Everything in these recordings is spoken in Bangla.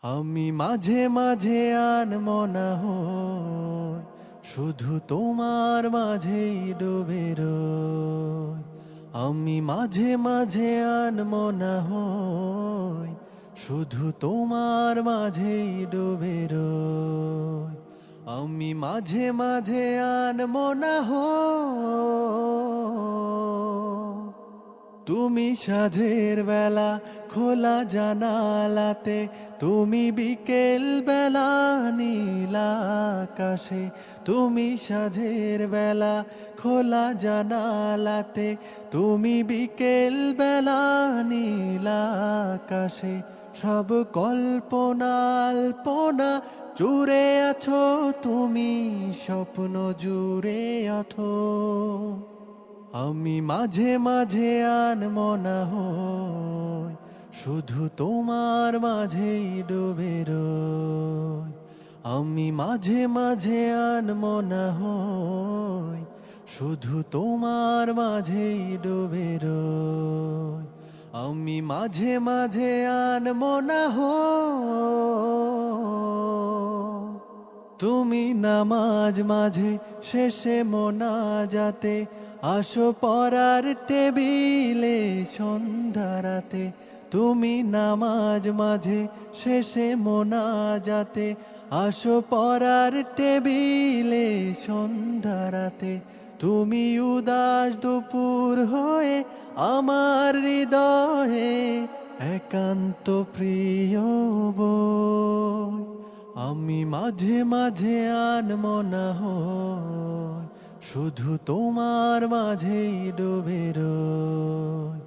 আমি মাঝে মাঝে আনমনা হই, শুধু তোমার মাঝেই ডুবে রই। আমি মাঝে মাঝে আনমনা হই, শুধু তোমার মাঝেই ডুবে রই। আমি মাঝে মাঝে আনমনা হই, তুমি সাঁঝের বেলা খোলা জানালাতে, তুমি বিকেল বেলা নীল আকাশে। তুমি সাঁঝের বেলা খোলা জানালাতে, তুমি বিকেল বেলা নীল আকাশে। সব কল্পনা আল্পনা জুড়ে আছো তুমি, স্বপ্ন জুড়ে আছো। আমি মাঝে মাঝে আনমনা হই, শুধু তোমার মাঝেই ডুবে রই। আমি মাঝে মাঝে আনমনা হই, শুধু তোমার মাঝেই ডুবে রই। আমি মাঝে মাঝে আনমনা হই, তুমি নামাজ মাঝে শেষে মোনাজাতে আসো পড়ার টেবিলে সন্ধ্যা রাতে। তুমি নামাজ মাঝে শেষে মোনাজাতে আসো পড়ার টেবিলে সন্ধ্যা রাতে। তুমি উদাস দুপুর হয়ে আমার হৃদয়ে একান্ত প্রিয় বই। আমি মাঝে মাঝে আনমনা হই, শুধু তোমার মাঝেই ডুবে রই।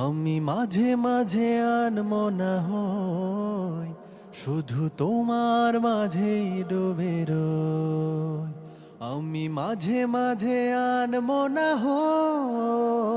আমি মাঝে মাঝে আনমনা হই, শুধু তোমার মাঝেই ডুবে রই। আমি মাঝে মাঝে আনমনা হই।